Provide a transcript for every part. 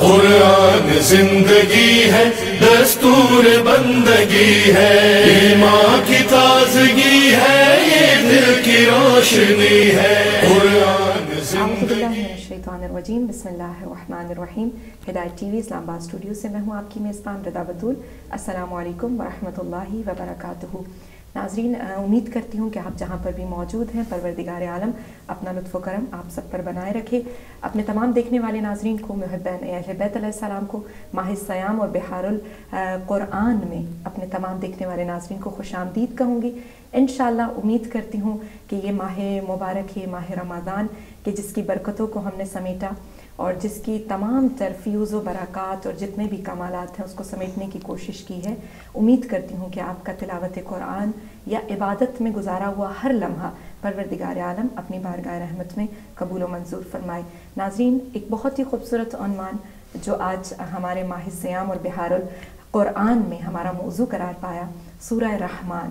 قرآن زندگی ہے، دستور بندگی ہے، ایمان کی تازگی ہے، یہ دل کی روشنی ہے، قرآن زندگی۔ الشیطان الرجیم، بسم اللہ الرحمن الرحیم۔ ہدایت ٹی وی اسلام آباد اسٹوڈیو سے میں ہوں آپ کی میزبان رضا بطول۔ السلام علیکم ورحمۃ اللہ وبرکاتہ۔ ناظرین، امید کرتی ہوں کہ آپ جہاں پر بھی موجود ہیں پروردگار عالم اپنا لطف و کرم آپ سب پر بنائے رکھے۔ اپنے تمام دیکھنے والے ناظرین کو، محبین اہل بیت علیہ السلام کو ماہ سیام اور بحار القرآن میں اپنے تمام دیکھنے والے ناظرین کو خوش آمدید کہوں گی۔ انشاءاللہ امید کرتی ہوں کہ یہ ماہ مبارک ہے، ماہ رمضان، کہ جس کی برکتوں کو ہم نے سمیٹا اور جس کی تمام ترفیوز و برکات اور جتنے بھی کمالات ہیں اس کو سمیٹنے کی کوشش کی ہے۔ امید کرتی ہوں کہ آپ کا تلاوت قرآن یا عبادت میں گزارا ہوا ہر لمحہ پروردگار عالم اپنی بارگاہ رحمت میں قبول و منظور فرمائے۔ ناظرین، ایک بہت ہی خوبصورت عنوان جو آج ہمارے ماہ سیام اور بحار القرآن میں ہمارا موضوع قرار پایا، سورہ رحمان،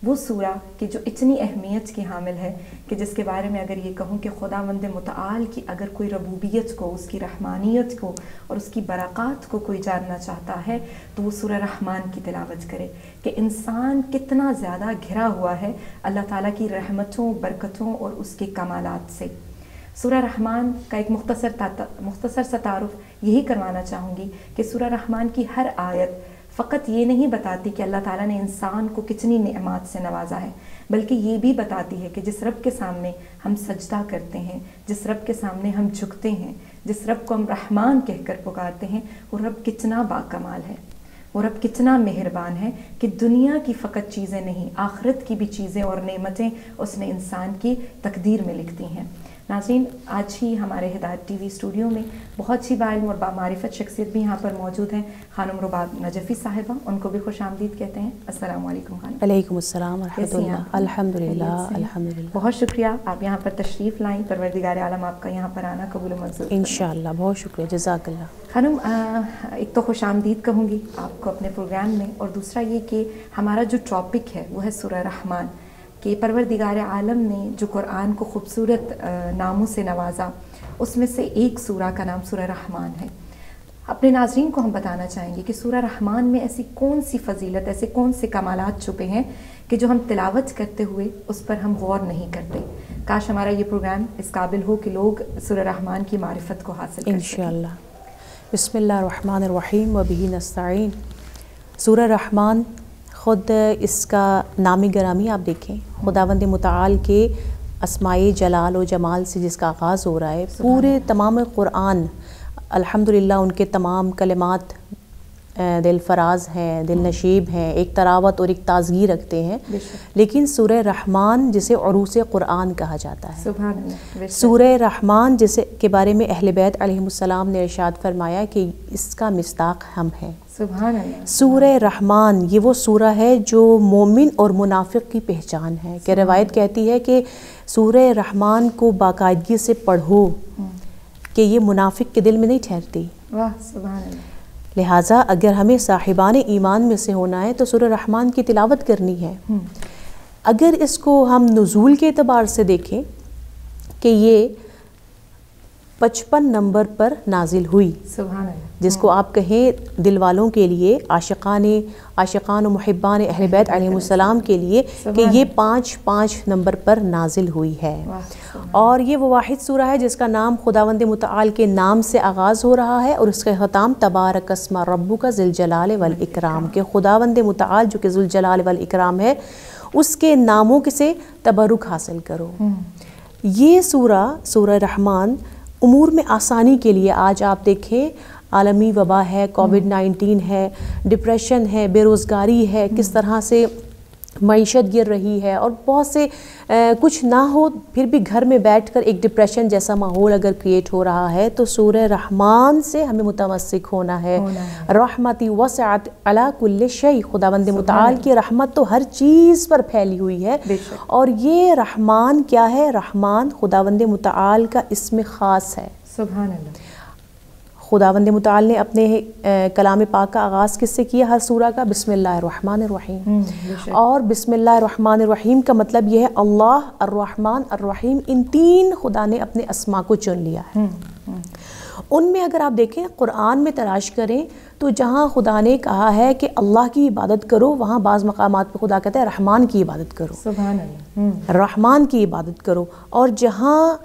وہ سورہ کہ جو اتنی اہمیت کی حامل ہے کہ جس کے بارے میں اگر یہ کہوں کہ خداوند متعال کی اگر کوئی ربوبیت کو، اس کی رحمانیت کو اور اس کی برکات کو کوئی جاننا چاہتا ہے تو وہ سورہ رحمان کی تلاوت کرے کہ انسان کتنا زیادہ گھرا ہوا ہے اللہ تعالیٰ کی رحمتوں، برکتوں اور اس کے کمالات سے۔ سورہ رحمان کا ایک مختصر سا تعارف یہی کروانا چاہوں گی کہ سورہ رحمان کی ہر آیت فقط یہ نہیں بتاتی کہ اللہ تعالیٰ نے انسان کو کتنی نعمات سے نوازا ہے، بلکہ یہ بھی بتاتی ہے کہ جس رب کے سامنے ہم سجدہ کرتے ہیں، جس رب کے سامنے ہم جھکتے ہیں، جس رب کو ہم رحمان کہہ کر پکارتے ہیں، وہ رب کتنا باکمال ہے، وہ رب کتنا مہربان ہے کہ دنیا کی فقط چیزیں نہیں، آخرت کی بھی چیزیں اور نعمتیں اس نے انسان کی تقدیر میں لکھ دی ہیں۔ ناظرین، آج ہی ہمارے ہدایت ٹی وی اسٹوڈیو میں بہت سی باعلم اور بامعرفت شخصیت بھی یہاں پر موجود ہیں، خانم رباب نجفی صاحبہ، ان کو بھی خوش آمدید کہتے ہیں۔ السلام علیکم خانم۔ علیکم السلام ورحمۃ اللہ۔ الحمدللہ الحمدللہ، بہت شکریہ آپ یہاں پر تشریف لائیں، پروردگار عالم آپ کا یہاں پر آنا قبول و منظور فرمائے۔ انشاءاللہ، بہت شکریہ، جزاک اللہ۔ خانم، ایک تو خوش آمدید کہوں گی آپ کو اپنے پروگرام میں، اور دوسرا یہ کہ ہمارا جو ٹاپک ہے وہ ہے سورہ رحمان، کہ پروردگار عالم نے جو قرآن کو خوبصورت ناموں سے نوازا، اس میں سے ایک سورہ کا نام سورہ رحمان ہے۔ اپنے ناظرین کو ہم بتانا چاہیں گے کہ سورہ رحمان میں ایسی کون سی فضیلت، ایسے کون سے کمالات چھپے ہیں کہ جو ہم تلاوت کرتے ہوئے اس پر ہم غور نہیں کرتے۔ کاش ہمارا یہ پروگرام اس قابل ہو کہ لوگ سورہ رحمان کی معرفت کو حاصل کر سکیں۔ انشاءاللہ۔ بسم اللہ الرحمن الرحیم وبہ نستعین۔ سورہ رحمان، خود اس کا نام گرامی آپ دیکھیں، خداوند متعال کے اسماء جلال و جمال سے جس کا آغاز ہو رہا ہے۔ پورے تمام قرآن الحمدللہ ان کے تمام کلمات دل فراز ہیں، دل نشیب ہیں، ایک تراوت اور ایک تازگی رکھتے ہیں، لیکن سورہ رحمان جسے عروس قرآن کہا جاتا ہے، سبحان اللہ، سورہ رحمان جسے کے بارے میں اہل بیت علیہم السلام نے ارشاد فرمایا کہ اس کا مصداق ہم ہیں۔ سبحان اللہ۔ سورہ رحمان یہ وہ سورہ ہے جو مومن اور منافق کی پہچان ہے، کہ روایت کہتی ہے کہ سورہ رحمان کو باقاعدگی سے پڑھو کہ یہ منافق کے دل میں نہیں ٹھہرتی۔ واہ، سبحان اللہ۔ لہٰذا اگر ہمیں صاحبان ایمان میں سے ہونا ہے تو سورہ رحمان کی تلاوت کرنی ہے۔ اگر اس کو ہم نزول کے اعتبار سے دیکھیں کہ یہ 55 نمبر پر نازل ہوئی، سبحان اللہ، جس کو آپ کہیں دل والوں کے لیے، عاشقان و محبان اہل بیت علیہم السلام کے لیے، کہ یہ 5 نمبر پر نازل ہوئی ہے۔ اور یہ وہ واحد سورہ ہے جس کا نام خداوند متعال کے نام سے آغاز ہو رہا ہے، اور اس کا ختام تبارک اسم ربک ذی الجلال والاکرام، کہ خداوند متعال جو کہ ذو الجلال والاکرام ہے، اس کے ناموں سے تبرک حاصل کرو۔ یہ سورہ رحمان امور میں آسانی کے لیے، آج آپ دیکھیں عالمی وبا ہے، کووڈ-19 ہے، ڈپریشن ہے، بے روزگاری ہے، کس طرح سے معیشت گر رہی ہے، اور بہت سے کچھ نہ ہو پھر بھی گھر میں بیٹھ کر ایک ڈپریشن جیسا ماحول اگر کریٹ ہو رہا ہے، تو سورہ رحمان سے ہمیں متمسک ہونا ہے۔ رحمتی وسعت علی کل شیء، خداوند متعال کی رحمت تو ہر چیز پر پھیلی ہوئی ہے، اور یہ رحمان کیا ہے؟ رحمان خداوند متعال کا اسم خاص ہے۔ سبحان اللہ۔ خداوند متعال نے اپنے کلام پاک کا آغاز کس سے کیا؟ ہر سورہ کا بسم اللہ الرحمن الرحیم، اور بسم اللہ الرحمن الرحیم کا مطلب یہ ہے اللہ الرحمن الرحیم، ان تین خدا نے اپنے اسما کو چن لیا ہے۔ ان میں اگر آپ دیکھیں قرآن میں تلاش کریں تو جہاں خدا نے کہا ہے کہ اللہ کی عبادت کرو، وہاں بعض مقامات پہ خدا کہتا ہے رحمان کی عبادت کرو، سبحان اللہ، رحمان کی عبادت کرو. اور جہاں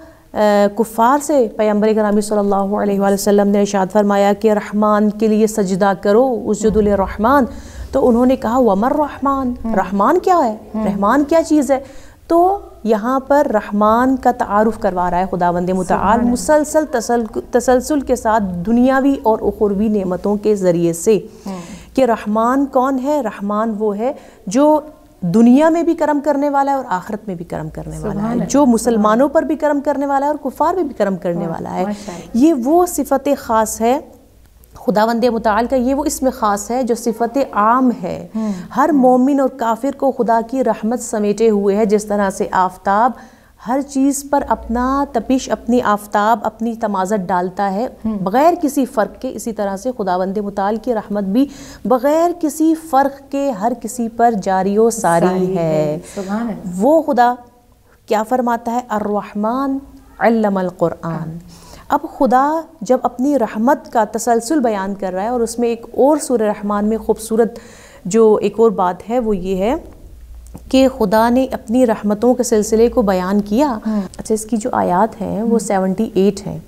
کفار سے پیغمبر گرامی صلی اللہ علیہ وآلہ وسلم نے ارشاد فرمایا کہ رحمان کے لیے سجدہ کرو، اسجدوا للرحمن، تو انہوں نے کہا وَمَا الرحمن، رحمان کیا ہے، رحمان کیا چیز ہے. تو یہاں پر رحمان کا تعارف کروا رہا ہے خداوند متعال مسلسل تسلسل کے ساتھ دنیاوی اور اخروی نعمتوں کے ذریعے سے، کہ رحمان کون ہے؟ رحمان وہ ہے جو دنیا میں بھی کرم کرنے والا ہے اور آخرت میں بھی کرم کرنے والا ہے، جو مسلمانوں پر بھی کرم کرنے والا ہے اور کفار میں بھی کرم کرنے والا ہے. یہ وہ صفت خاص ہے خداوند متعال کا، یہ وہ اسم خاص ہے جو صفت عام ہے، ہر مومن اور کافر کو خدا کی رحمت سمیٹے ہوئے ہے. جس طرح سے آفتاب ہر چیز پر اپنا تپش، اپنی آفتاب اپنی تمازت ڈالتا ہے بغیر کسی فرق کے، اسی طرح سے خداوند متعال کی رحمت بھی بغیر کسی فرق کے ہر کسی پر جاری و ساری ہے. وہ خدا کیا فرماتا ہے؟ الرحمن علم القرآن. اب خدا جب اپنی رحمت کا تسلسل بیان کر رہا ہے، اور اس میں ایک اور سورہ رحمان میں خوبصورت جو ایک اور بات ہے وہ یہ ہے کہ خدا نے اپنی رحمتوں کے سلسلے کو بیان کیا. اچھا، اس کی جو آیات ہیں وہ 78 ہیں،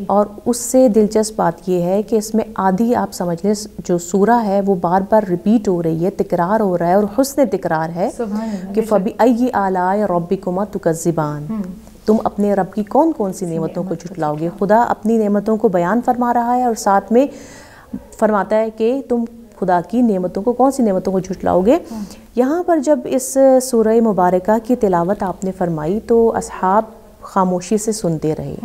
اور اس سے دلچسپ بات یہ ہے کہ اس میں آدھی آپ سمجھ لیں جو سورہ ہے وہ بار بار ریپیٹ ہو رہی ہے، تکرار ہو رہا ہے، اور حسن تکرار ہے کہ فَبِأَيِّ آلَاءِ رَبِّكُمَا تُكَذِّبَانِ، تم اپنے رب کی کون کون سی نعمتوں کو جھٹلاؤ گے. خدا اپنی نعمتوں کو بیان فرما رہا ہے اور ساتھ میں فرماتا ہے کہ تم خدا کی نعمتوں کو کون سی نعمتوں کو جھٹلاؤ گے. یہاں پر جب اس سورہ مبارکہ کی تلاوت آپ نے فرمائی تو اصحاب خاموشی سے سنتے رہے.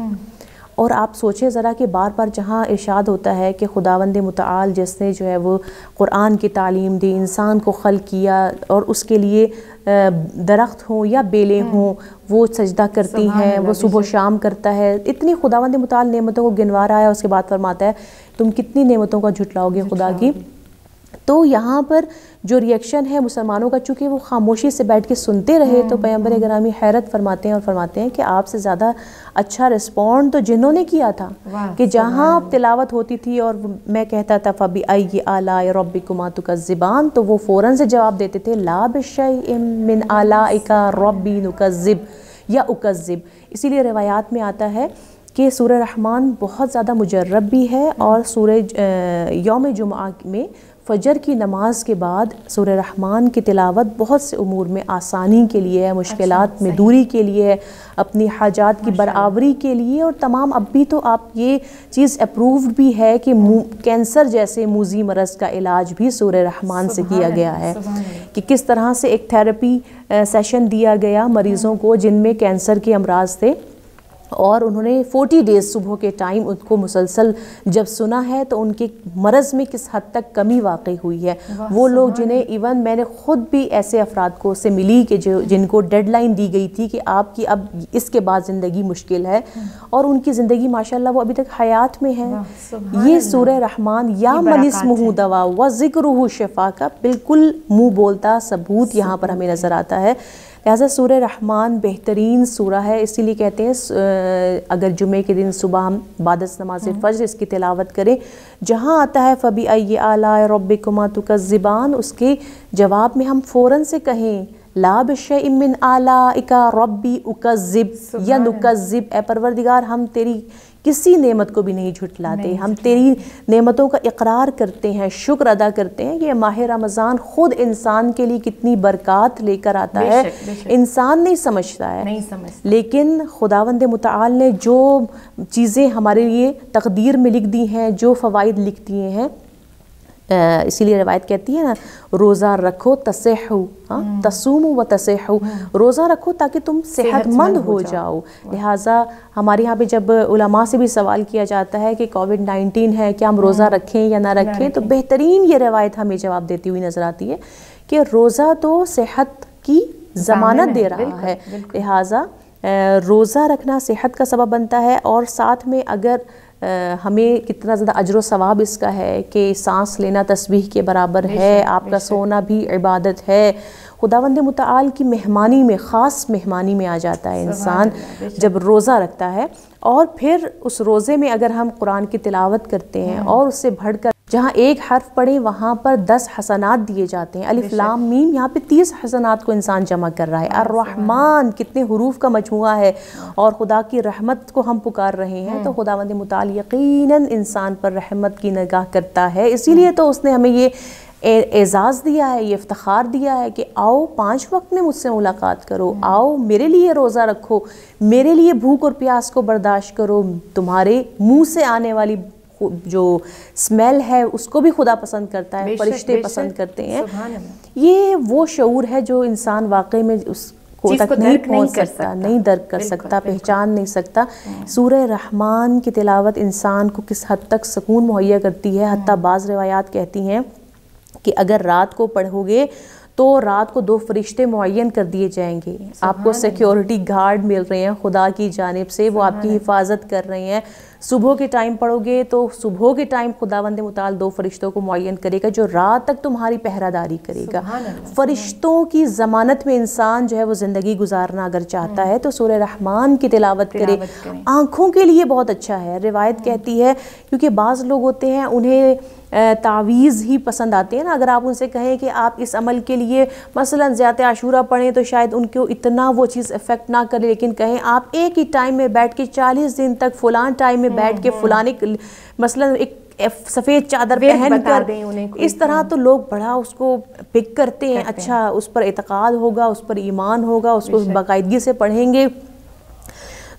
اور آپ سوچیں ذرا کہ بار بار جہاں ارشاد ہوتا ہے کہ خداوند متعال جس نے جو ہے وہ قرآن کی تعلیم دی، انسان کو خلق کیا، اور اس کے لیے درخت ہوں یا بیلیں ہوں وہ سجدہ کرتی ہیں، وہ صبح و شام کرتا ہے، اتنی خداوند متعال نعمتوں کو گنوا رہا ہے. اس کے بعد فرماتا ہے تم کتنی نعمتوں کا جھٹلاؤ گے خدا کی. تو یہاں پر جو ریئیکشن ہے مسلمانوں کا، چونکہ وہ خاموشی سے بیٹھ کے سنتے رہے، تو پیغمبر گرامی حیرت فرماتے ہیں اور فرماتے ہیں کہ آپ سے زیادہ اچھا رسپونڈ تو جنہوں نے کیا تھا، کہ جہاں تلاوت ہوتی تھی اور میں کہتا تھا فَبِأَيِّ آلَاءِ رَبِّكُمَا تُكَذِّبَانِ، تو وہ فوراً سے جواب دیتے تھے لَا بِشَيْءٍ مِّنْ آلَائِكَ رَبِّي نُكَذِّبْ یا اُكَذِّبْ. اسی لیے روایات میں آتا ہے کہ سورہ رحمان بہت زیادہ مجرب بھی ہے، اور سورہ یوم جمعہ میں فجر کی نماز کے بعد سورہ رحمان کی تلاوت بہت سے امور میں آسانی کے لیے ہے، مشکلات میں دوری کے لیے ہے، اپنی حاجات کی برآوری کے لیے، اور تمام اب بھی تو آپ یہ چیز اپرووڈ بھی ہے کہ کینسر جیسے موذی مرض کا علاج بھی سورہ رحمان سے کیا گیا ہے، کہ کس طرح سے ایک تھیراپی سیشن دیا گیا مریضوں کو جن میں کینسر کے امراض تھے، اور انہوں نے 40 ڈیز صبح کے ٹائم ان کو مسلسل جب سنا ہے تو ان کے مرض میں کس حد تک کمی واقع ہوئی ہے. وہ لوگ جنہیں ایون میں نے خود بھی ایسے افراد کو سے ملی کہ جن کو ڈیڈ لائن دی گئی تھی کہ آپ کی اب اس کے بعد زندگی مشکل ہے، اور ان کی زندگی ماشاءاللہ وہ ابھی تک حیات میں ہے. یہ سورہ رحمان یا من اسمہ دوا و ذکرہ شفا کا بالکل منہ بولتا ثبوت یہاں پر ہمیں نظر آتا ہے. لہٰذا سورہ رحمان بہترین سورہ ہے، اسی لیے کہتے ہیں اگر جمعے کے دن صبح ہم بعد از نماز فجر اس کی تلاوت کریں، جہاں آتا ہے فَبِأَيِّ آلَاءِ رَبِّكُمَا تُكَذِّبَانِ، اس کے جواب میں ہم فوراً سے کہیں لَا بِشَيْءٍ مِّنْ آلَائِكَ رَبِّي أُكَذِّبْ یا نُكَذِّبْ، اے پروردگار ہم تیری کسی نعمت کو بھی نہیں جھٹلاتے، ہم تیری نعمتوں کا اقرار کرتے ہیں، شکر ادا کرتے ہیں. یہ ماہ رمضان خود انسان کے لیے کتنی برکات لے کر آتا ہے، انسان نہیں سمجھتا ہے، لیکن خداوند متعال نے جو چیزیں ہمارے لیے تقدیر میں لکھ دی ہیں، جو فوائد لکھ دیے ہیں، اسی لیے روایت کہتی ہے نا روزہ رکھو تصحو، تصومو و تصحو، روزہ رکھو تاکہ تم صحت مند ہو جاؤ. لہٰذا ہمارے یہاں پہ جب علماء سے بھی سوال کیا جاتا ہے کہ کووڈ-19 ہے کیا ہم روزہ رکھیں یا نہ رکھیں، تو بہترین یہ روایت ہمیں جواب دیتی ہوئی نظر آتی ہے کہ روزہ تو صحت کی ضمانت دے رہا ہے، لہٰذا روزہ رکھنا صحت کا سبب بنتا ہے. اور ساتھ میں اگر ہمیں کتنا زیادہ اجر و ثواب اس کا ہے کہ سانس لینا تسبیح کے برابر ہے، آپ کا سونا بھی عبادت ہے. خداوند متعال کی مہمانی میں، خاص مہمانی میں آ جاتا ہے انسان جب روزہ رکھتا ہے. اور پھر اس روزے میں اگر ہم قرآن کی تلاوت کرتے ہیں اور اس سے بڑھ کر جہاں ایک حرف پڑھیں وہاں پر 10 حسنات دیے جاتے ہیں. الف لام میم، یہاں پہ 30 حسنات کو انسان جمع کر رہا ہے. الرحمن کتنے حروف کا مجموعہ ہے، اور خدا کی رحمت کو ہم پکار رہے ہیں. تو خداوند متعال یقیناً انسان پر رحمت کی نگاہ کرتا ہے. اسی لیے تو اس نے ہمیں یہ اعزاز دیا ہے، یہ افتخار دیا ہے کہ آؤ 5 وقت میں مجھ سے ملاقات کرو، آؤ میرے لیے روزہ رکھو، میرے لیے بھوک اور پیاس کو برداشت کرو. تمہارے منہ سے آنے والی جو اسمیل ہے اس کو بھی خدا پسند کرتا ہے، فرشتے پسند کرتے ہیں. یہ وہ شعور ہے جو انسان واقعی میں اس کو تک نہیں پہنچ سکتا، نہیں درک کر سکتا، پہچان نہیں سکتا. سورہ رحمان کی تلاوت انسان کو کس حد تک سکون مہیا کرتی ہے. حتیٰ بعض روایات کہتی ہیں کہ اگر رات کو پڑھو گے تو رات کو 2 فرشتے معین کر دیے جائیں گے. آپ کو سیکیورٹی گارڈ مل رہے ہیں خدا کی جانب سے، وہ آپ کی حفاظت کر رہے ہیں. صبح کے ٹائم پڑھو گے تو صبح کے ٹائم خداوند متعال 2 فرشتوں کو معین کرے گا جو رات تک تمہاری پہرہ داری کرے گا. فرشتوں کی ضمانت میں انسان جو ہے وہ زندگی گزارنا اگر چاہتا ہے تو سورہ رحمان کی تلاوت کرے. آنکھوں کے لیے بہت اچھا ہے. روایت کہتی ہے کیونکہ بعض لوگ ہوتے ہیں انہیں تعویذ ہی پسند آتے ہیں نا. اگر آپ ان سے کہیں کہ آپ اس عمل کے لیے مثلا زیادہ عاشورہ پڑھیں تو شاید ان کو اتنا وہ چیز افیکٹ نہ کرے، لیکن کہیں آپ ایک ہی ٹائم میں بیٹھ کے 40 دن تک فلان ٹائم میں بیٹھ کے فلانے مثلا ایک سفید چادر پہن کر، اس طرح تو لوگ بڑا اس کو پک کرتے ہیں. اچھا اس پر اعتقاد ہوگا، اس پر ایمان ہوگا، اس کو باقاعدگی سے پڑھیں گے.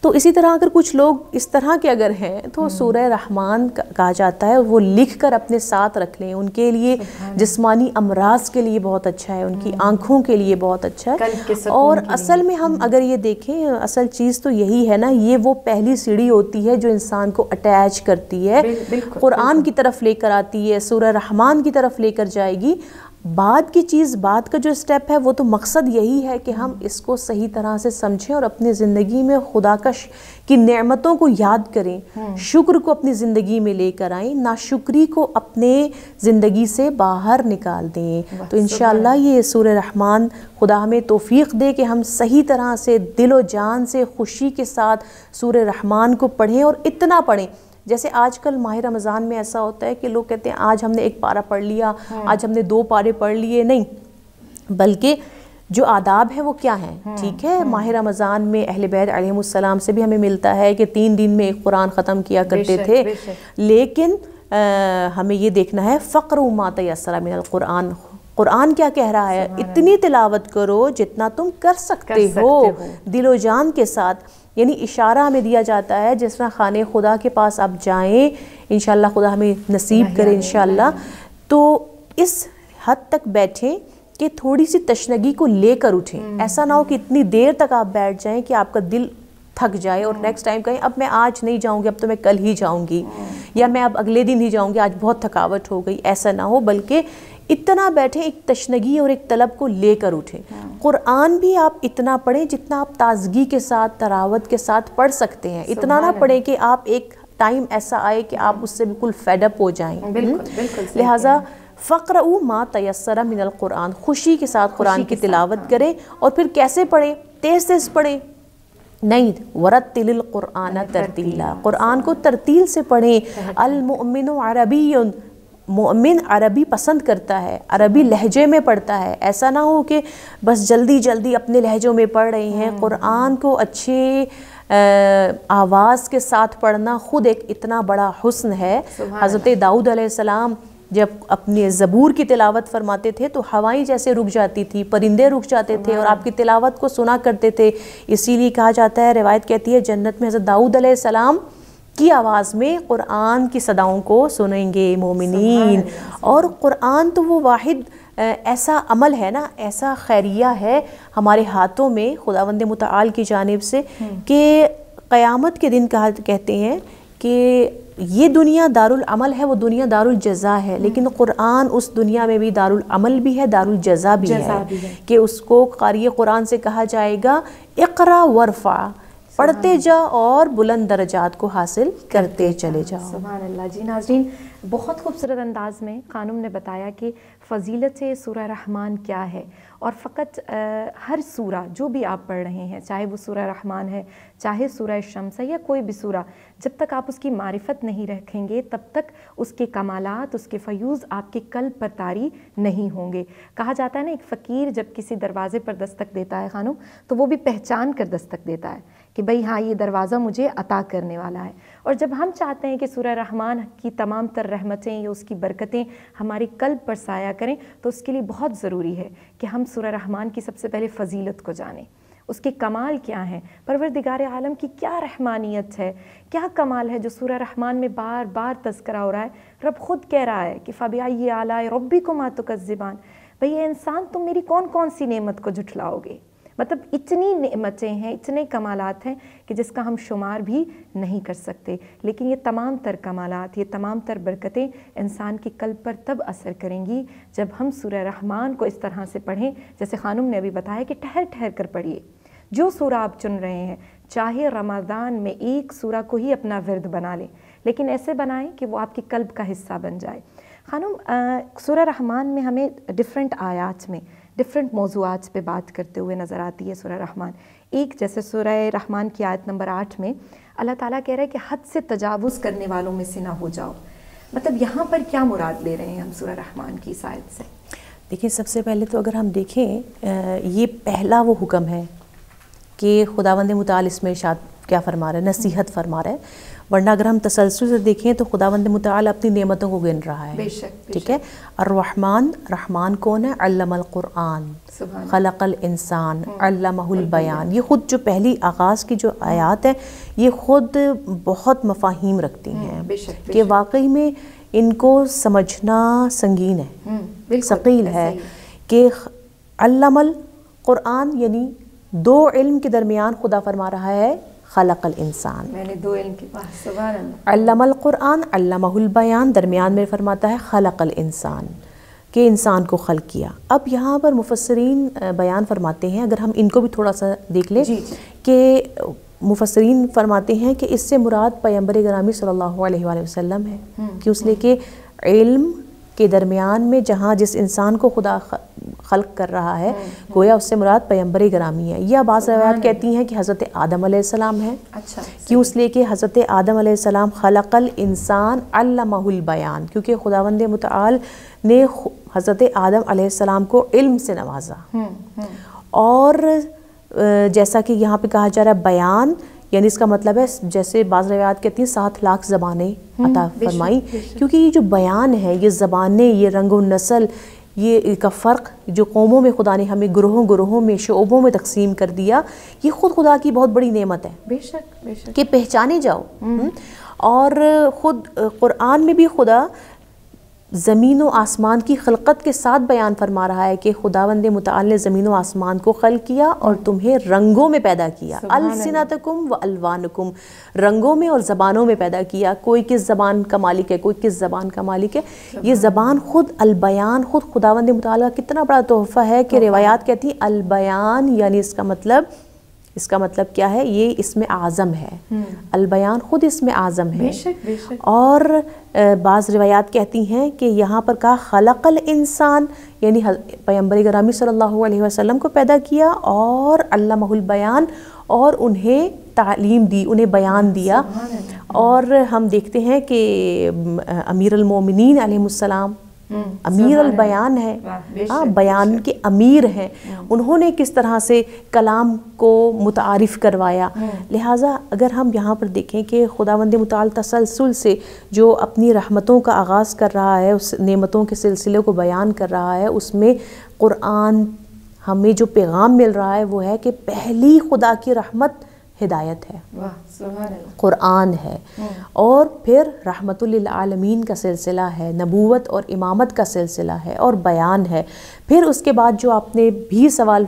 تو اسی طرح اگر کچھ لوگ اس طرح کے اگر ہیں تو سورہ رحمان کہا جاتا ہے وہ لکھ کر اپنے ساتھ رکھ لیں. ان کے لیے جسمانی امراض کے لیے بہت اچھا ہے، ان کی آنکھوں کے لیے بہت اچھا ہے. اور اصل میں ہم اگر یہ دیکھیں اصل چیز تو یہی ہے نا، یہ وہ پہلی سیڑھی ہوتی ہے جو انسان کو اٹیچ کرتی ہے، قرآن کی طرف لے کر آتی ہے، سورہ رحمان کی طرف لے کر جائے گی. بعد کی چیز، بعد کا جو سٹیپ ہے وہ تو مقصد یہی ہے کہ ہم اس کو صحیح طرح سے سمجھیں اور اپنی زندگی میں خدا کی نعمتوں کو یاد کریں، شکر کو اپنی زندگی میں لے کر آئیں، ناشکری کو اپنے زندگی سے باہر نکال دیں. تو انشاءاللہ یہ سورہ رحمان خدا ہمیں توفیق دے کہ ہم صحیح طرح سے دل و جان سے خوشی کے ساتھ سورہ رحمان کو پڑھیں، اور اتنا پڑھیں. جیسے آج کل ماہ رمضان میں ایسا ہوتا ہے کہ لوگ کہتے ہیں آج ہم نے 1 پارہ پڑھ لیا، آج ہم نے 2 پارے پڑھ لیے. نہیں، بلکہ جو آداب ہیں وہ کیا ہیں. ٹھیک ہے، ماہ رمضان میں اہل بیت علیہم السلام سے بھی ہمیں ملتا ہے کہ 3 دن میں 1 قرآن ختم کیا کرتے تھے، لیکن ہمیں یہ دیکھنا ہے فقرؤ ما تیسر من القرآن. قرآن کیا کہہ رہا ہے؟ اتنی تلاوت کرو جتنا تم کر سکتے ہو دل و جان کے ساتھ. یعنی اشارہ ہمیں دیا جاتا ہے جس طرح خانہ خدا کے پاس آپ جائیں، انشاءاللہ خدا ہمیں نصیب کرے انشاءاللہ، تو اس حد تک بیٹھیں کہ تھوڑی سی تشنگی کو لے کر اٹھیں. ایسا نہ ہو کہ اتنی دیر تک آپ بیٹھ جائیں کہ آپ کا دل تھک جائے اور نیکسٹ ٹائم کہیں اب میں آج نہیں جاؤں گی، اب تو میں کل ہی جاؤں گی، یا میں اب اگلے دن ہی جاؤں گی، آج بہت تھکاوٹ ہو گئی. ایسا نہ ہو، بلکہ اتنا بیٹھیں، ایک تشنگی اور ایک طلب کو لے کر اٹھیں. قرآن بھی آپ اتنا پڑھیں جتنا آپ تازگی کے ساتھ، تراوت کے ساتھ پڑھ سکتے ہیں. اتنا نہ پڑھیں کہ آپ ایک ٹائم ایسا آئے کہ آپ اس سے بالکل فیڈ اپ ہو جائیں. لہٰذا فقرؤ ما تیسر من القرآن، خوشی کے ساتھ قرآن کی تلاوت کریں. اور پھر کیسے پڑھیں؟ تیز تیز پڑھیں نہیں، ورتل القرآن ترتیلا، قرآن کو ترتیل سے پڑھیں. المؤمن عربی، مومن عربی پسند کرتا ہے، عربی لہجے میں پڑھتا ہے. ایسا نہ ہو کہ بس جلدی جلدی اپنے لہجوں میں پڑھ رہے ہیں. قرآن کو اچھے آواز کے ساتھ پڑھنا خود ایک اتنا بڑا حسن ہے. حضرت داؤد علیہ السلام جب اپنے زبور کی تلاوت فرماتے تھے تو ہوائیں جیسے رک جاتی تھی، پرندے رک جاتے تھے اور آپ کی تلاوت کو سنا کرتے تھے. اسی لیے کہا جاتا ہے، روایت کہتی ہے جنت میں حضرت داؤد علیہ السلام کی آواز میں قرآن کی صداؤں کو سنیں گے مومنین. اور قرآن تو وہ واحد ایسا عمل ہے نا، ایسا خیریہ ہے ہمارے ہاتھوں میں خداوند متعال کی جانب سے کہ قیامت کے دن کہتے ہیں کہ یہ دنیا دارالعمل ہے، وہ دنیا دارالجزا ہے، لیکن قرآن اس دنیا میں بھی دارالعمل بھی ہے، دارالجزا بھی ہے. کہ اس کو قاری قرآن سے کہا جائے گا اقرا ورفع، پڑھتے جا اور بلند درجات کو حاصل کرتے چلے جاؤ. سبحان اللہ. جی ناظرین، بہت خوبصورت انداز میں خانم نے بتایا کہ فضیلت سورہ رحمان کیا ہے، اور فقط ہر سورہ جو بھی آپ پڑھ رہے ہیں، چاہے وہ سورہ رحمان ہے، چاہے سورہ شمس ہے، یا کوئی بھی سورہ، جب تک آپ اس کی معرفت نہیں رکھیں گے تب تک اس کے کمالات، اس کے فیوز آپ کے قلب پر طاری نہیں ہوں گے۔ کہا جاتا ہے نا، ایک فقیر جب کسی دروازے پر دستک دیتا ہے خانم، تو وہ بھی پہچان کر دستک دیتا ہے کہ بھئی ہاں یہ دروازہ مجھے عطا کرنے والا ہے۔ اور جب ہم چاہتے ہیں کہ سورہ رحمان کی تمام تر رحمتیں یا اس کی برکتیں ہمارے قلب پر سایہ کریں، تو اس کے لیے بہت ضروری ہے کہ ہم سورہ رحمان کی سب سے پہلے فضیلت کو جانیں، اس کے کمال کیا ہیں، پروردگار عالم کی کیا رحمانیت ہے، کیا کمال ہے جو سورہ رحمان میں بار بار تذکرہ ہو رہا ہے۔ رب خود کہہ رہا ہے کہ فَبِأَيِّ آلَاءِ رَبِّكُمَا تُكَذِّبَانِ، بھئی اے انسان تم میری کون کون سی نعمت کو جھٹلاؤ گے؟ مطلب اتنی نعمتیں ہیں، اتنے کمالات ہیں کہ جس کا ہم شمار بھی نہیں کر سکتے، لیکن یہ تمام تر کمالات، یہ تمام تر برکتیں انسان کے قلب پر تب اثر کریں گی جب ہم سورہ رحمان کو اس طرح سے پڑھیں جیسے خانم نے ابھی بتایا کہ ٹھہر ٹھہر کر پڑھیے۔ جو سورہ آپ چن رہے ہیں، چاہے رمضان میں ایک سورہ کو ہی اپنا ورد بنا لیں، لیکن ایسے بنائیں کہ وہ آپ کے قلب کا حصہ بن جائے۔ خانم، سورہ رحمان میں ہمیں ڈیفرنٹ آیات میں ڈفرینٹ موضوعات پہ بات کرتے ہوئے نظر آتی ہے سورہ رحمان۔ ایک جیسے سورہ رحمان کی آیت نمبر 8 میں اللہ تعالیٰ کہہ رہے ہیں کہ حد سے تجاوز کرنے والوں میں سے نہ ہو جاؤ۔ مطلب یہاں پر کیا مراد لے رہے ہیں ہم سورہ رحمان کی اس آیت سے؟ دیکھیں، سب سے پہلے تو اگر ہم دیکھیں، یہ پہلا وہ حکم ہے کہ خداوند متعال اس میں ارشاد کیا فرما رہا ہے، نصیحت فرما رہا ہے۔ ورنہ اگر ہم تسلسل سے دیکھیں تو خداوند متعال اپنی نعمتوں کو گن رہا ہے۔ بے شک، ٹھیک ہے۔ الرحمن، رحمان کون ہے؟ علم القرآن، خلق الانسان، علمہ البیان۔ یہ خود جو پہلی آغاز کی جو آیات ہیں، یہ خود بہت مفاہیم رکھتی ہیں کہ واقعی میں ان کو سمجھنا سنگین ہے، ثقیل ہے کہ علم القرآن یعنی دو علم کے درمیان خدا فرما رہا ہے خلق الانسان، میں نے دو علم کے پاس، سبحان اللہ۔ علم القرآن، علمہ البیان، درمیان میں فرماتا ہے خلق الانسان، کہ انسان کو خلق کیا۔ اب یہاں پر مفسرین بیان فرماتے ہیں، اگر ہم ان کو بھی تھوڑا سا دیکھ لیں، کہ مفسرین فرماتے ہیں کہ اس سے مراد پیغمبر گرامی صلی اللہ علیہ وآلہ وسلم ہے، کہ اس لیے کہ علم کے درمیان میں جہاں جس انسان کو خدا خلق کر رہا ہے، گویا اس سے مراد پیغمبر گرامی ہے۔ یا بعض روایات کہتی ہیں کہ حضرت آدم علیہ السلام ہے، کیوں؟ اس لیے کہ حضرت آدم علیہ السلام خلق الانسان علمہ البیان، کیونکہ خداوند متعال نے حضرت آدم علیہ السلام کو علم سے نوازا۔ اور جیسا کہ یہاں پہ کہا جا رہا ہے بیان، یعنی اس کا مطلب ہے جیسے بعض روایات کہتی ہیں 7 لاکھ زبانیں عطا فرمائی، کیونکہ یہ جو بیان ہے، یہ زبانیں، یہ رنگ و نسل، یہ کا فرق جو قوموں میں خدا نے ہمیں گروہوں میں شعبوں میں تقسیم کر دیا، یہ خود خدا کی بہت بڑی نعمت ہے، بے شک بے شک، کہ پہچانے جاؤ۔ اور خود قرآن میں بھی خدا زمین و آسمان کی خلقت کے ساتھ بیان فرما رہا ہے کہ خداوند متعال نے زمین و آسمان کو خلق کیا اور تمہیں رنگوں میں پیدا کیا، السنتکم و الوانکم، رنگوں میں اور زبانوں میں پیدا کیا۔ کوئی کس زبان کا مالک ہے، کوئی کس زبان کا مالک ہے۔ یہ زبان خود البیان، خود خداوند متعال کا کتنا بڑا تحفہ ہے کہ روایات کہتی ہیں البیان یعنی اس کا مطلب کیا ہے؟ یہ اسم اعظم ہے، البیان خود اسم اعظم ہے۔ اور بعض روایات کہتی ہیں کہ یہاں پر کہا خلق الانسان، یعنی پیغمبر گرامی صلی اللہ علیہ وسلم کو پیدا کیا، اور علمہ البیان، اور انہیں تعلیم دی، انہیں بیان دیا۔ اور ہم دیکھتے ہیں کہ امیر المومنین علیہ السلام امیر البیان ہے، بیان کے امیر ہیں، انہوں نے کس طرح سے کلام کو متعارف کروایا۔ لہٰذا اگر ہم یہاں پر دیکھیں کہ خداوند متعال تسلسل سے جو اپنی رحمتوں کا آغاز کر رہا ہے، اس نعمتوں کے سلسلے کو بیان کر رہا ہے، اس میں قرآن ہمیں جو پیغام مل رہا ہے وہ ہے کہ پہلی خدا کی رحمت ہدایت ہے، قرآن ہے، اور پھر رحمت للعالمین کا سلسلہ ہے، نبوت اور امامت کا سلسلہ ہے، اور بیان ہے۔ پھر اس کے بعد جو آپ نے بھی سوال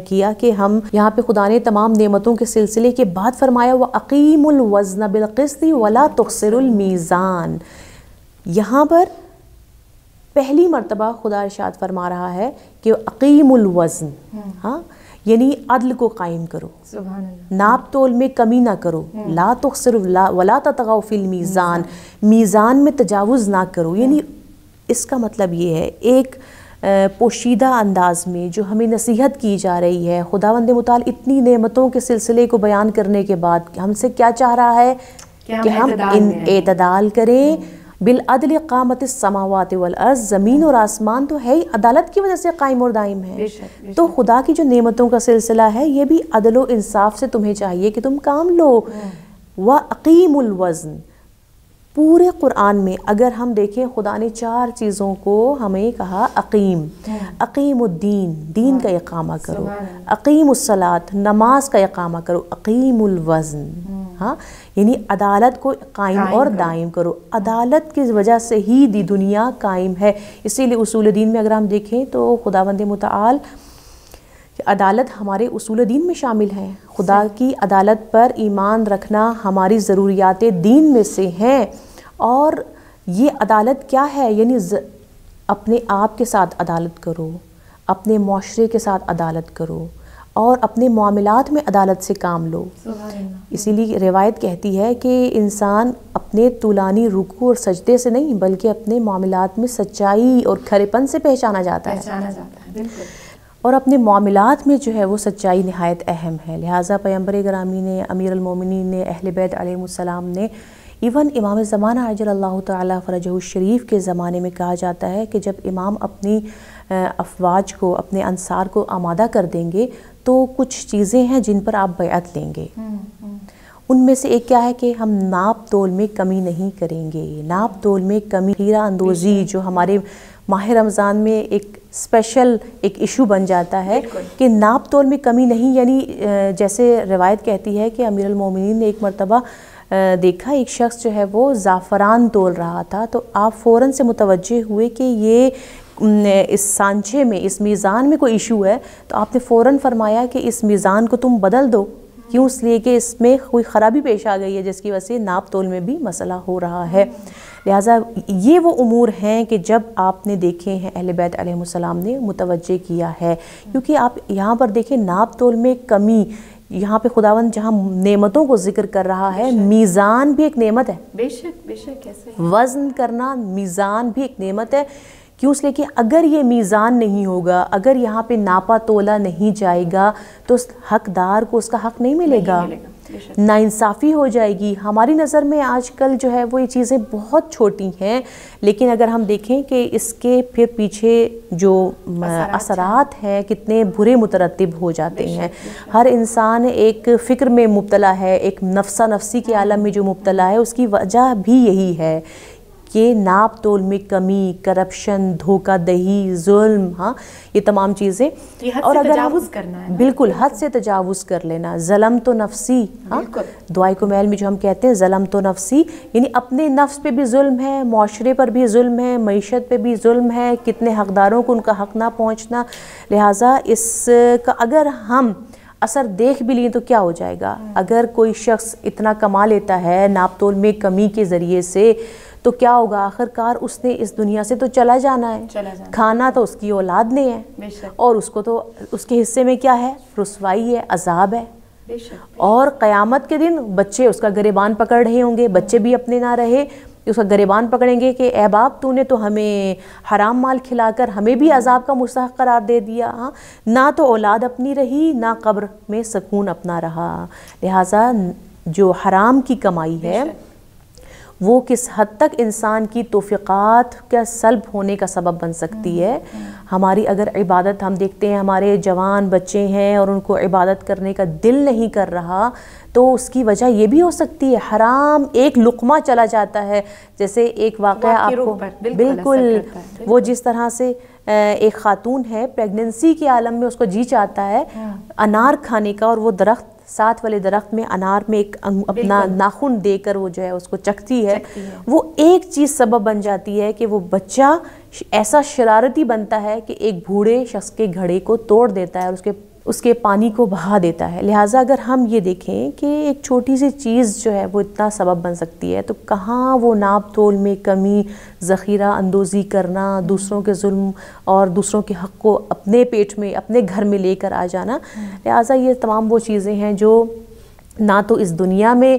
کیا کہ ہم یہاں پہ خدا نے تمام نعمتوں کے سلسلے کے بعد فرمایا وَأَقِیمُوا الْوَزْنَ بِالْقِسْطِ وَلَا تُخْسِرُوا الْمِیزَانَ، یہاں پر پہلی مرتبہ خدا ارشاد فرما رہا ہے کہ اقیم الوزن، ہاں، یعنی عدل کو قائم کرو، سبحان اللہ، ناپ تول میں کمی نہ کرو، لا تخسروا ولا تطغوا فی المیزان، میزان میں تجاوز نہ کرو. یعنی اس کا مطلب یہ ہے ایک پوشیدہ انداز میں جو ہمیں نصیحت کی جا رہی ہے. خداوند متعال اتنی نعمتوں کے سلسلے کو بیان کرنے کے بعد ہم سے کیا چاہ رہا ہے کہ ہم اعتدال کریں. بالعدل قامت السماوات والارض، زمین اور آسمان تو ہے ہی عدالت کی وجہ سے قائم اور دائم ہے. تو خدا کی جو نعمتوں کا سلسلہ ہے یہ بھی عدل و انصاف سے تمہیں چاہیے کہ تم کام لو. وَأَقِيمُ الْوَزْنَ، پورے قرآن میں اگر ہم دیکھیں خدا نے 4 چیزوں کو ہمیں کہا. اقیم الدین، دین کا اقامہ کرو. اقیم الصلاۃ، نماز کا اقامہ کرو. اقیم الوزن، ہاں یعنی عدالت کو قائم اور دائم کرو. عدالت کی وجہ سے ہی دی دنیا قائم ہے. اسی لیے اصول دین میں اگر ہم دیکھیں تو خداوند متعال عدالت ہمارے اصول دین میں شامل ہے. خدا کی عدالت پر ایمان رکھنا ہماری ضروریات دین میں سے ہیں. اور یہ عدالت کیا ہے؟ یعنی اپنے آپ کے ساتھ عدالت کرو، اپنے معاشرے کے ساتھ عدالت کرو، اور اپنے معاملات میں عدالت سے کام لو. اسی لیے روایت کہتی ہے کہ انسان اپنے طولانی رکوع اور سجدے سے نہیں بلکہ اپنے معاملات میں سچائی اور کھرے پن سے پہچانا جاتا ہے. اور اپنے معاملات میں جو ہے وہ سچائی نہایت اہم ہے. لہٰذا پیغمبر گرامی نے، امیر المومنین نے، اہل بیت علیہ السلام نے، ایون امام زمانہ عجل اللہ تعالیٰ فرجہ الشریف کے زمانے میں کہا جاتا ہے کہ جب امام اپنی افواج کو، اپنے انصار کو آمادہ کر دیں گے تو کچھ چیزیں ہیں جن پر آپ بیعت لیں گے. ان میں سے ایک کیا ہے کہ ہم ناپ تول میں کمی نہیں کریں گے. ناپ تول میں کمی، ہیرا اندوزی جو ہمارے ماہ رمضان میں ایک اسپیشل ایک ایشو بن جاتا ہے کہ ناپ تول میں کمی نہیں. یعنی جیسے روایت کہتی ہے کہ امیر المومنین نے ایک مرتبہ دیکھا ایک شخص جو ہے وہ زعفران تول رہا تھا، تو آپ فوراً سے متوجہ ہوئے کہ یہ اس سانچے میں، اس میزان میں کوئی ایشو ہے. تو آپ نے فوراً فرمایا کہ اس میزان کو تم بدل دو. کیوں؟ اس لیے کہ اس میں کوئی خرابی پیش آ گئی ہے جس کی وجہ سے ناپ تول میں بھی مسئلہ ہو رہا ہے. لہٰذا یہ وہ امور ہیں کہ جب آپ نے دیکھے ہیں اہل بیت علیہ السلام نے متوجہ کیا ہے. کیونکہ آپ یہاں پر دیکھیں ناپ تول میں کمی، یہاں پہ خداوند جہاں نعمتوں کو ذکر کر رہا ہے، میزان بھی ایک نعمت ہے. بے شک بے شک، ایسے وزن کرنا، میزان بھی ایک نعمت ہے. کیوں؟ اس لیے کہ اگر یہ میزان نہیں ہوگا، اگر یہاں پہ ناپا تولا نہیں جائے گا تو اس حقدار کو اس کا حق نہیں ملے گا، ناانصافی ہو جائے گی. ہماری نظر میں آج کل جو ہے وہ یہ چیزیں بہت چھوٹی ہیں، لیکن اگر ہم دیکھیں کہ اس کے پھر پیچھے جو اثرات ہیں کتنے برے مترتب ہو جاتے ہیں. ہر انسان ایک فکر میں مبتلا ہے، ایک نفسہ نفسی کے عالم میں جو مبتلا ہے. اس کی وجہ بھی یہی ہے کہ ناپ تول میں کمی، کرپشن، دھوکہ دہی، ظلم، ہاں یہ تمام چیزیں. اور اگر تجاوز کرنا ہے، بالکل حد سے تجاوز کر لینا. ظلم تو نفسی، ہاں دعائے کمیل میں جو ہم کہتے ہیں ظلم تو نفسی، یعنی اپنے نفس پہ بھی ظلم ہے، معاشرے پر بھی ظلم ہے، معیشت پہ بھی ظلم ہے، کتنے حقداروں کو ان کا حق نہ پہنچنا. لہٰذا اس کا اگر ہم اثر دیکھ بھی لیں تو کیا ہو جائے گا؟ اگر کوئی شخص اتنا کما لیتا ہے ناپ تول میں کمی کے ذریعے سے تو کیا ہوگا؟ آخر کار اس نے اس دنیا سے تو چلا جانا ہے. کھانا تو اس کی اولاد نے ہے، اور اس کو تو اس کے حصے میں کیا ہے؟ رسوائی ہے، عذاب ہے. اور قیامت کے دن بچے اس کا گریبان پکڑ رہے ہوں گے. بچے بھی اپنے نہ رہے، اس کا گریبان پکڑیں گے کہ اے باپ تو نے تو ہمیں حرام مال کھلا کر ہمیں بھی عذاب کا مستحق قرار دے دیا. ہاں نہ تو اولاد اپنی رہی، نہ قبر میں سکون اپنا رہا. لہٰذا جو حرام کی کمائی ہے وہ کس حد تک انسان کی توفیقات کا سلب ہونے کا سبب بن سکتی ہے. ہماری اگر عبادت ہم دیکھتے ہیں، ہمارے جوان بچے ہیں اور ان کو عبادت کرنے کا دل نہیں کر رہا، تو اس کی وجہ یہ بھی ہو سکتی ہے حرام ایک لقمہ چلا جاتا ہے. جیسے ایک واقعہ آپ کو بالکل وہ جس طرح سے ایک خاتون ہے پریگننسی کے عالم میں، اس کو جی چاہتا ہے انار کھانے کا، اور وہ درخت ساتھ والے درخت میں انار میں ایک اپنا ناخن دے کر وہ جو ہے اس کو چکھتی ہے. وہ ایک چیز سبب بن جاتی ہے کہ وہ بچہ ایسا شرارتی بنتا ہے کہ ایک بوڑھے شخص کے گھڑے کو توڑ دیتا ہے اور اس کے اس کے پانی کو بہا دیتا ہے۔ لہٰذا اگر ہم یہ دیکھیں کہ ایک چھوٹی سی چیز جو ہے وہ اتنا سبب بن سکتی ہے، تو کہاں وہ ناپ تول میں کمی، ذخیرہ اندوزی کرنا، دوسروں کے ظلم اور دوسروں کے حق کو اپنے پیٹ میں، اپنے گھر میں لے کر آ جانا۔ لہٰذا یہ تمام وہ چیزیں ہیں جو نہ تو اس دنیا میں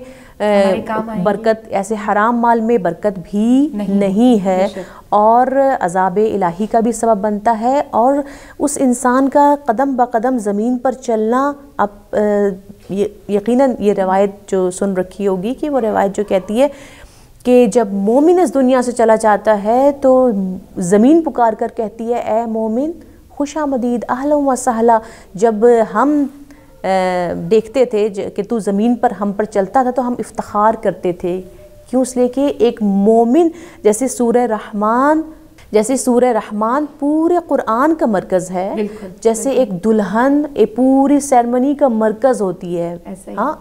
برکت، ایسے حرام مال میں برکت بھی نہیں ہے، اور عذاب الہی کا بھی سبب بنتا ہے، اور اس انسان کا قدم بقدم زمین پر چلنا۔ اب یقیناً یہ روایت جو سن رکھی ہوگی کہ وہ روایت جو کہتی ہے کہ جب مومن اس دنیا سے چلا جاتا ہے تو زمین پکار کر کہتی ہے اے مومن خوش آمدید، اہلا و سہلا۔ جب ہم دیکھتے تھے کہ تو زمین پر ہم پر چلتا تھا تو ہم افتخار کرتے تھے، کیوں؟ اس لیے کہ ایک مومن، جیسے سورہ رحمان پورے قرآن کا مرکز ہے، جیسے ایک دلہن ایک پوری سیرمنی کا مرکز ہوتی ہے، ہاں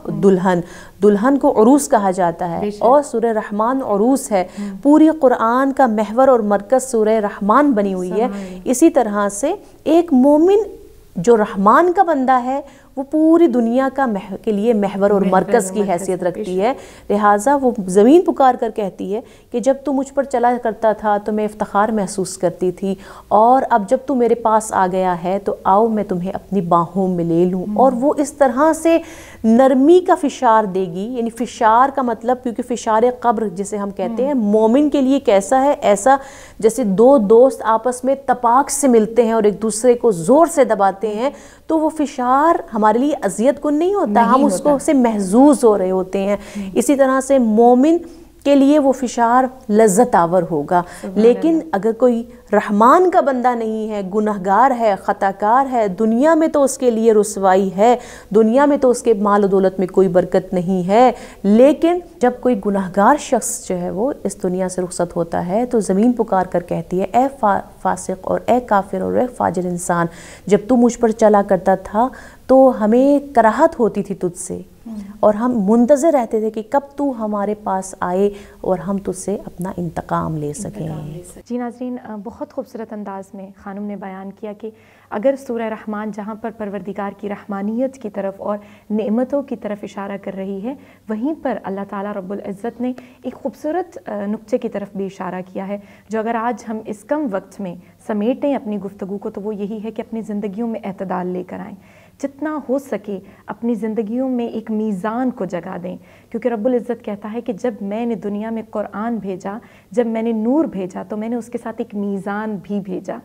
دلہن کو عروس کہا جاتا ہے، اور سورہ رحمان عروس ہے، پوری قرآن کا محور اور مرکز سورہ رحمان بنی ہوئی ہے۔ اسی طرح سے ایک مومن جو رحمان کا بندہ ہے وہ پوری دنیا کے لیے محور اور مرکز کی حیثیت رکھتی ہے۔ لہٰذا وہ زمین پکار کر کہتی ہے کہ جب تو مجھ پر چلا کرتا تھا تو میں افتخار محسوس کرتی تھی، اور اب جب تو میرے پاس آ گیا ہے تو آؤ میں تمہیں اپنی باہوں میں لے لوں۔ اور وہ اس طرح سے نرمی کا فشار دے گی، یعنی فشار کا مطلب، کیونکہ فشار قبر جسے ہم کہتے ہیں، مومن کے لیے کیسا ہے؟ ایسا جیسے دو دوست آپس میں تپاک سے ملتے ہیں اور ایک دوسرے کو زور سے دباتے ہیں، تو وہ فشار ہمارے لیے اذیت کن نہیں ہوتا، ہم اس کو سے محظوظ ہو رہے ہوتے ہیں۔ اسی طرح سے مومن کے لیے وہ فشار لذت آور ہوگا۔ لیکن اگر کوئی رحمان کا بندہ نہیں ہے، گنہگار ہے، خطا کار ہے، دنیا میں تو اس کے لیے رسوائی ہے، دنیا میں تو اس کے مال و دولت میں کوئی برکت نہیں ہے، لیکن جب کوئی گنہگار شخص جو ہے وہ اس دنیا سے رخصت ہوتا ہے تو زمین پکار کر کہتی ہے اے فاسق اور اے کافر اور اے فاجر انسان، جب تو مجھ پر چلا کرتا تھا تو ہمیں کراہت ہوتی تھی تجھ سے، اور ہم منتظر رہتے تھے کہ کب تو ہمارے پاس آئے اور ہم تجھ سے اپنا انتقام لے سکیں۔ جی ناظرین، بہت خوبصورت انداز میں خانم نے بیان کیا کہ اگر سورہ رحمان جہاں پر پروردگار کی رحمانیت کی طرف اور نعمتوں کی طرف اشارہ کر رہی ہے، وہیں پر اللہ تعالیٰ رب العزت نے ایک خوبصورت نقطے کی طرف بھی اشارہ کیا ہے، جو اگر آج ہم اس کم وقت میں سمیٹیں اپنی گفتگو کو، تو وہ یہی ہے کہ اپنی زندگیوں میں اعتدال لے کر آئیں، جتنا ہو سکے اپنی زندگیوں میں ایک میزان کو جگا دیں، کیونکہ رب العزت کہتا ہے کہ جب میں نے دنیا میں قرآن بھیجا، جب میں نے نور بھیجا، تو میں نے اس کے ساتھ ایک میزان بھی بھیجا،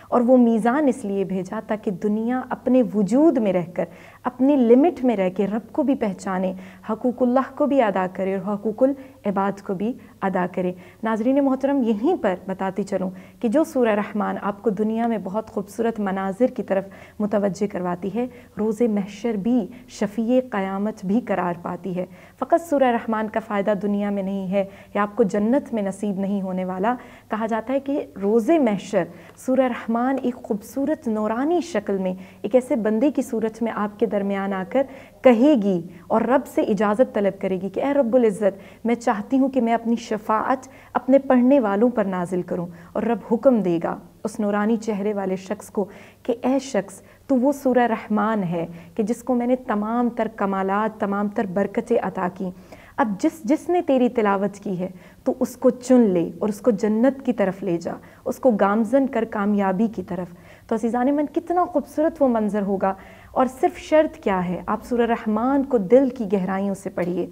اور وہ میزان اس لیے بھیجا تاکہ دنیا اپنے وجود میں رہ کر، اپنی لمٹ میں رہ کے رب کو بھی پہچانے، حقوق اللہ کو بھی ادا کرے اور حقوق العباد کو بھی ادا کرے۔ ناظرین محترم، یہیں پر بتاتی چلوں کہ جو سورہ رحمان آپ کو دنیا میں بہت خوبصورت مناظر کی طرف متوجہ کرواتی ہے، روز محشر بھی شفیع قیامت بھی قرار پاتی ہے۔ فقط سورہ رحمان کا فائدہ دنیا میں نہیں ہے یا آپ کو جنت میں نصیب نہیں ہونے والا، کہا جاتا ہے کہ روز محشر سورہ رحمان ایک خوبصورت نورانی شکل میں ایک ایسے بندے کی صورت میں آپ کے درمیان آ کر کہے گی اور رب سے اجازت طلب کرے گی کہ اے رب العزت، میں چاہتی ہوں کہ میں اپنی شفاعت اپنے پڑھنے والوں پر نازل کروں، اور رب حکم دے گا اس نورانی چہرے والے شخص کو کہ اے شخص، تو وہ سورہ رحمان ہے کہ جس کو میں نے تمام تر کمالات، تمام تر برکتیں عطا کی، اب جس نے تیری تلاوت کی ہے تو اس کو چن لے اور اس کو جنت کی طرف لے جا، اس کو گامزن کر کامیابی کی طرف۔ تو عزیزان من، کتنا خوبصورت وہ منظر ہوگا، اور صرف شرط کیا ہے، آپ سورہ رحمان کو دل کی گہرائیوں سے پڑھیے،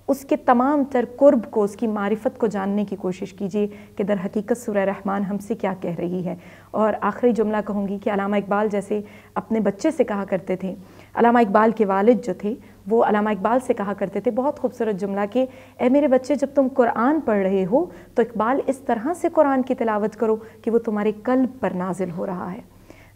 اس کے تمام تر قرب کو، اس کی معرفت کو جاننے کی کوشش کیجیے کہ در حقیقت سورہ رحمان ہم سے کیا کہہ رہی ہے۔ اور آخری جملہ کہوں گی کہ علامہ اقبال جیسے اپنے بچے سے کہا کرتے تھے، علامہ اقبال کے والد جو تھے وہ علامہ اقبال سے کہا کرتے تھے بہت خوبصورت جملہ کہ اے میرے بچے، جب تم قرآن پڑھ رہے ہو تو اقبال اس طرح سے قرآن کی تلاوت کرو کہ وہ تمہارے قلب پر نازل ہو رہا ہے۔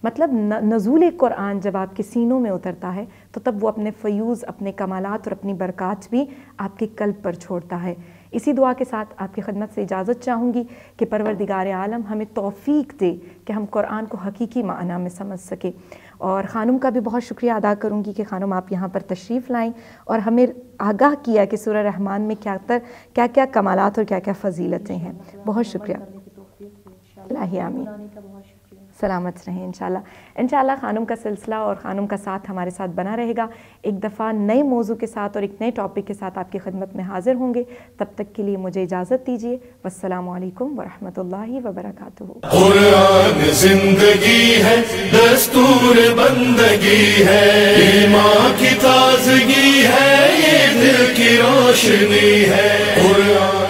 مطلب نزول قرآن جب آپ کے سینوں میں اترتا ہے تو تب وہ اپنے فیوز، اپنے کمالات اور اپنی برکات بھی آپ کے قلب پر چھوڑتا ہے۔ اسی دعا کے ساتھ آپ کی خدمت سے اجازت چاہوں گی کہ پروردگار عالم ہمیں توفیق دے کہ ہم قرآن کو حقیقی معنی میں سمجھ سکے۔ اور خانم کا بھی بہت شکریہ ادا کروں گی کہ خانم آپ یہاں پر تشریف لائیں اور ہمیں آگاہ کیا کہ سورہ رحمان میں کیا کیا کمالات اور کیا کیا فضیلتیں ہیں۔ بہت شکریہ، الہی آمین۔ سلامت رہیں انشاءاللہ خانم کا سلسلہ اور خانم کا ساتھ ہمارے ساتھ بنا رہے گا. ایک دفعہ نئے موضوع کے ساتھ اور ایک نئے ٹاپک کے ساتھ آپ کی خدمت میں حاضر ہوں گے. تب تک کے لیے مجھے اجازت دیجیے. والسلام علیکم ورحمۃ اللہ وبرکاتہ. قرآن زندگی ہے، دستور بندگی ہے، ایمان کی تازگی ہے، یہ دل کی روشنی ہے. قرآن